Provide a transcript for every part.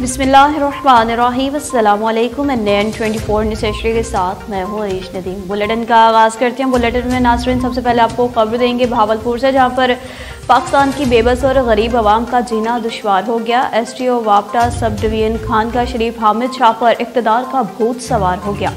बिस्मिल्लाहिर्रहमानिर्रहीम। अस्सलामु अलैकुम। NN24 न्यूज़ एशिया के साथ मैं हूँ अरीश नदीम। बुलेटिन का आगाज़ करते हैं। बुलेटिन में नाज़रीन सबसे पहले आपको खबर देंगे भावलपुर से, जहाँ पर पाकिस्तान की बेबस और गरीब आवाम का जीना दुश्वार हो गया। STO वापटा सब डिवीजन खानका शरीफ हामिद शाह पर इक़्तिदार का भूत सवार हो गया।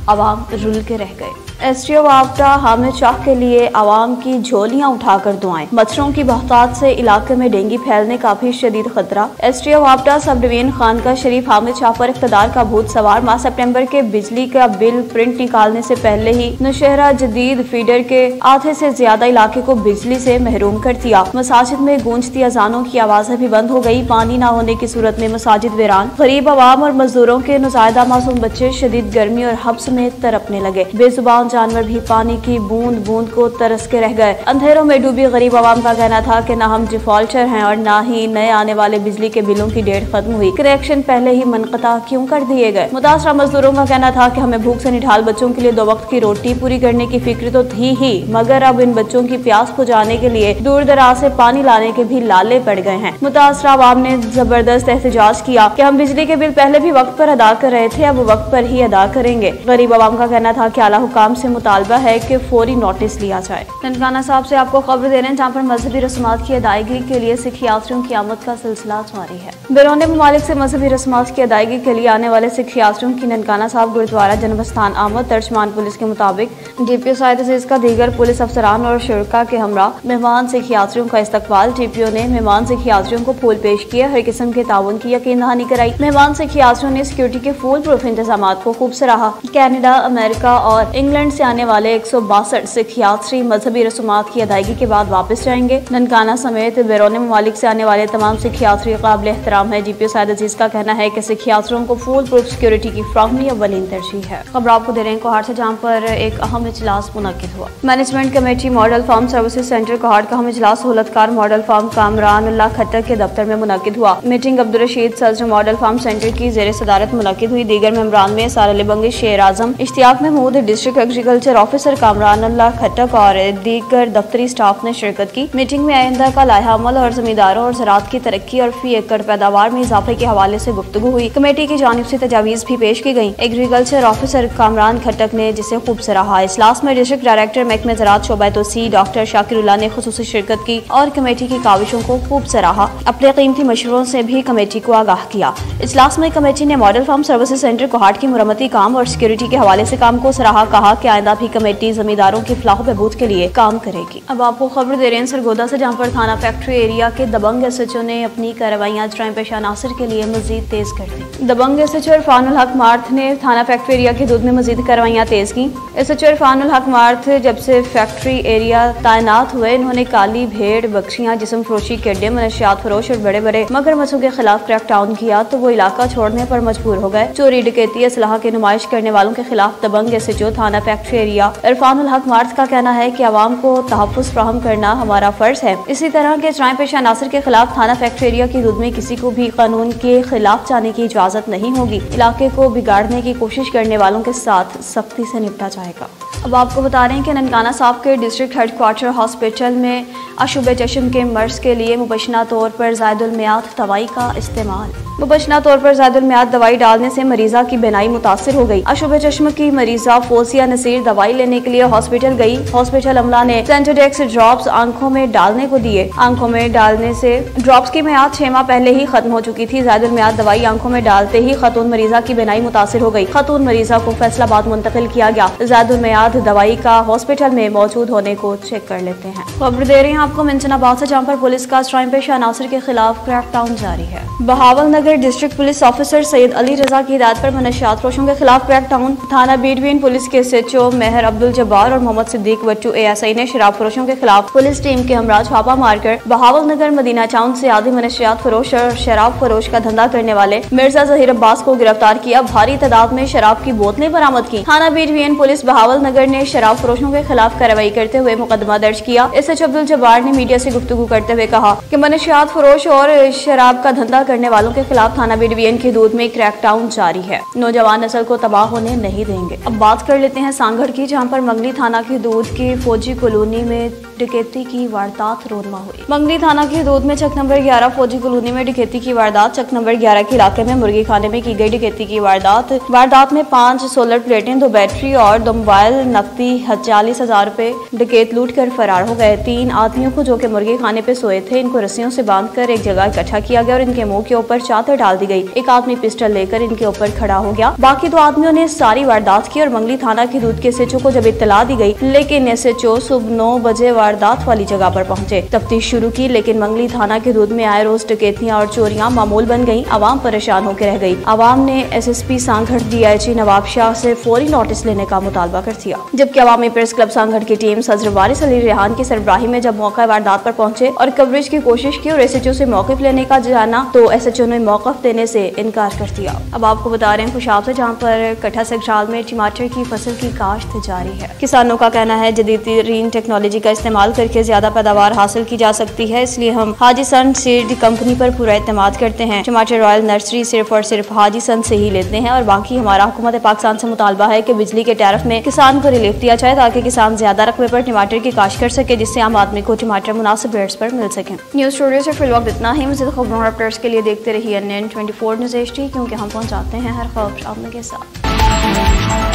आवाम रुल के रह गए। STO वापटा हामिद शाह के लिए आवाम की झोलियां उठाकर दुआएं। मच्छरों की बहुतात से इलाके में डेंगू फैलने का भी शदीद खतरा। STO वापटा सब डिवीजन खानका शरीफ हामिद शाह पर इक़्तिदार का भूत सवार। माह सितंबर के बिजली का बिल प्रिंट निकालने से पहले ही नौशहरा जदीद फीडर के आधे से ज्यादा इलाके को बिजली से महरूम कर दिया। मसाजिद में गूंजती अजानों की आवाजें भी बंद हो गई। पानी न होने की सूरत में मसाजिद वीरान। गरीब आवाम और मजदूरों के नुज़ायदा मासूम बच्चे शदीद गर्मी और हब्स में तड़पने लगे। बेजुबान जानवर भी पानी की बूंद बूंद को तरस के रह गए। अंधेरों में डूबी गरीब आवाम का कहना था कि न हम डिफॉल्टर हैं और न ही नए आने वाले बिजली के बिलों की डेट खत्म हुई। कनेक्शन पहले ही मुनक़ता क्यों कर दिए गए। मुतासरा मजदूरों का कहना था कि हमें भूख से निठाल बच्चों के लिए 2 वक्त की रोटी पूरी करने की फिक्र तो थी ही, मगर अब इन बच्चों की प्यास बुझाने के लिए दूर दराज से पानी लाने के भी लाले पड़ गए हैं। मुतासरा आवाम ने जबरदस्त एहतजाज किया कि हम बिजली के बिल पहले भी वक्त पर अदा कर रहे थे, अब वक्त पर ही अदा करेंगे। गरीब आवाम का कहना था कि आला हुकाम से मुतालबा है कि फौरी नोटिस लिया जाए। ननकाना साहब से आपको खबर दे रहे हैं, जहाँ पर मजहबी रस्मात की अदायगी के लिए सिख यात्रियों की आमद का सिलसिला जारी है। बैरून ममालिक से मजहबी रस्मात की अदायगी के लिए आने वाले सिख यात्रियों की ननकाना साहब गुरुद्वारा जन्म स्थान आमद। तर्जमान पुलिस के मुताबिक DPO साहिद अजीज का दीगर पुलिस अफसरान और शुरका के हमरा मेहमान सिख यात्रियों का इस्तकबाल। DPO ने मेहमान सिख यात्रियों को फूल पेश किए, हर किस्म के ताउन की यकीन दहानी कराई। मेहमान सिख यात्रियों ने सिक्योरिटी के फुल प्रूफ इंतजाम को खूब सराहा। कैनेडा, अमेरिका और इंग्लैंड से आने वाले 162 सिख यात्री मजहबी रसूमात की अदायगी के बाद वापस जाएंगे। ननकाना समेत बैरून ममालिक से आने वाले तमाम सिख यात्री काबिल एहतराम है। DPO साहिद अजीज का कहना है कि सिख यात्रियों को फुल प्रूफ सिक्योरिटी की फ्राहमी अव्वलीन तरजीह है। खबर आपको दे रहे हैं कोहाट से, जहाँ पर एक अहम इजलास मुनक्किद हुआ। Management committee model farm services centre Kohat का अहम इजलास सहूलतकार मॉडल फार्म कामरानुल्लाह खट्टक के दफ्तर में मुनक्किद हुआ। मीटिंग अब्दुल रशीद सदर मॉडल फार्म सेंटर की जेर सदारत मुनक्किद हुई। दीगर मेंबरान में सारा लिबंगी, Sher Azam, Ishtiaq Mahmood, district agriculture officer Kamranullah Khattak और दीगर दफ्तरी स्टाफ ने शिरकत की। मीटिंग में आइंदा का लाहा अमल और जमींदारों और ज़राअत की तरक्की और फी एकड़ पैदावार में इजाफे के हवाले से गुफ्तगू हुई। कमेटी की जानिब से तजावीज़ भी पेश की गयी। एग्रीकल्चर ऑफिसर कामरान खट्टक ने जिसे खूब सराहा। इजलास में डिस्ट्रिक्ट डायरेक्टर महकमे ज़राअत शोबा तोसी डॉक्टर शाकिरुल्लाह ने खुसूसी शिरकत की और कमेटी की काविशों को खूब सराहा। अपने कीमती मशवरों से भी कमेटी को आगाह किया। इजलास में कमेटी ने model farm services centre Kohat की मुरम्मती काम और सिक्योरिटी के हवाले से काम को सराहा। कहा कि आइंदा भी कमेटी जमींदारों की फलाह बहबूद के लिए काम करेगी। अब आपको खबर दे रहे हैं सरगोदा से, जहाँ पर थाना फैक्ट्री एरिया के दबंग SHO ने अपनी कार्रवाइयां जराइम पेशा नासिर के लिए मजीद तेज कर दी। दबंग SHO इरफानुल हक मार्थ ने थाना फैक्ट्री एरिया की दूध में मजीद कार्रवाइयां तेज की। SHO इरफानुल हक मार्थ जब से फैक्ट्री एरिया तैनात हुए, इन्होंने काली भेड़, बख्शियां, जिस्म फरोशी के अड्डे, मनशियात फरोश और बड़े बड़े मगरमच्छों के खिलाफ क्रैकडाउन किया तो वो इलाका छोड़ने पर मजबूर हो गए। चोरी, डकैती, असलाह की नुमाइश करने वालों के खिलाफ दबंग SHO थाना फैक्ट्री एरिया इरफानुल हक मार्थ का कहना है कि आवाम को तहफ़्फ़ुज़ फ्राहम करना हमारा फर्ज है। इसी तरह के जराइम पेशा नासिर के खिलाफ थाना फैक्ट्री एरिया की दूध में किसी को भी कानून के खिलाफ जाने की इजाजत नहीं होगी। इलाके को बिगाड़ने की कोशिश करने वालों के साथ सख्ती से निपटा जाएगा। अब आपको बता रहे हैं कि ननकाना साहब के डिस्ट्रिक्ट हेडक्वार्टर हॉस्पिटल में अशुब चश्म के मर्ज के लिए मुबशना तौर पर ज़ायदुल मियाद दवाई का इस्तेमाल। मुबशना तौर पर ज़ायदुल मियाद दवाई डालने से मरीजा की बीनाई मुतासिर हो गई। अशुब चश्म की मरीजा फोसिया नसीर दवाई लेने के लिए हॉस्पिटल गई। हॉस्पिटल अमला ने सेंटोडेक्स ड्रॉप्स आंखों में डालने को दिए। आंखों में डालने से ड्रॉप्स की मियाद 6 माह पहले ही खत्म हो चुकी थी। ज़ायदुल मियाद दवाई आंखों में डालते ही खतून मरीजा की बीनाई मुतासिर हो गई। खतून मरीजा को फैसलाबाद मुंतकिल किया गया। ज़ायदुल मियाद दवाई का हॉस्पिटल में मौजूद होने को चेक कर लेते हैं। खबर दे रहे हैं आपको मिंचनाबाद से, जहाँ पर पुलिस का जराइम पेशा नासिर के खिलाफ क्रैकडाउन जारी है। Bahawalnagar district police officer Syed Ali Raza की हिदायत पर मनशियात फरोशों के खिलाफ क्रैकडाउन। थाना बीडवीन पुलिस के SHO मेहर अब्दुल जब्बार और मोहम्मद सिद्दीक बट्टू ASI ने शराब फरोशों के खिलाफ पुलिस टीम के हमरा छापा मारकर बहावल नगर मदीना टाउन से आधी मनशियात फरोश और शराब फरोश का धंधा करने वाले मिर्जा जहीर अब्बास को गिरफ्तार किया। भारी तादाद में शराब की बोतलें बरामद की। थाना बीडवीन पुलिस बहावल नगर ने शराब फरोशों के खिलाफ कार्रवाई करते हुए मुकदमा दर्ज किया। SHO अब्दुल जब्बार ने मीडिया से गुफ्तगू करते हुए कहा कि मनशियात फरोश और शराब का धंधा करने वालों के खिलाफ थाना बीडवीन की दूध में क्रैकडाउन जारी है। नौजवान नस्ल को तबाह होने नहीं देंगे। अब बात कर लेते हैं सांगढ़ की, जहाँ पर मंगली थाना की दूध की फौजी कॉलोनी में डकैती की वारदात रोनमा हुई। मंगली थाना की हदूद में चक नंबर 11 फौजी कॉलोनी में डकैती की वारदात। चक नंबर 11 के इलाके में मुर्गी खाने में की गई डकैती की वारदात में 5 सोलर प्लेटें, 2 बैटरी और 2 मोबाइल, नकदी 40,000 रुपए डकैत लूट कर फरार हो गए। 3 आदमियों को जो कि मुर्गी खाने पे सोए थे, इनको रस्सियों से बांधकर एक जगह इकट्ठा किया गया और इनके मुंह के ऊपर चादर डाल दी गई। एक आदमी पिस्टल लेकर इनके ऊपर खड़ा हो गया। बाकी 2 आदमियों ने सारी वारदात की और मंगली थाना की हदूद के SHO को जब इत्तला दी गई, लेकिन SHO सुबह 9 बजे वारदात वाली जगह पर पहुंचे, तफ्तीश शुरू की, लेकिन मंगली थाना की हदूद में आए रोज डकैतियां और चोरियां मामूल बन गयी। आवाम परेशान होकर रह गई। आवाम ने SSP सांगढ़ DIG नवाब शाह से फौरी नोटिस लेने का मुतालबा कर दिया। जबकि अवामी प्रेस क्लब सांगढ़ की टीम सदर वारिस अली रेहान की सरबराही में जब मौका वारदात पर पहुंचे और कवरेज की कोशिश की और SHO से मौक़िफ़ लेने का जाना, तो SHO ने मौक़िफ़ देने से इनकार कर दिया। अब आपको बता रहे हैं खुशाब से, जहाँ पर कठा सगशाल में टमाटर की फसल की काश्त जारी है। किसानों का कहना है जदीदतरीन टेक्नोलॉजी का इस्तेमाल करके ज्यादा पैदावार हासिल की जा सकती है, इसलिए हम हाजी सन सीड कंपनी पर पूरा एतमाद करते हैं। टमाटर रॉयल नर्सरी सिर्फ और सिर्फ हाजी सन से ही लेते हैं और बाकी हमारा हुकूमत पाकिस्तान से मुतालबा है कि बिजली के टैरिफ में किसान को रिलीफ दिया जाए ताकि किसान ज्यादा रकबे पर टमाटर की काश्त कर सके, जिससे आम आदमी को टमाटर मुनासिब रेट्स पर मिल सके। न्यूज़ स्टूडियो से फिल वक्त इतना ही। मज़ीद खबरों और अपडेट्स के लिए देखते रहिए NN24 न्यूज़ HD, क्योंकि हम पहुँचाते हैं हर खबर आपके साथ।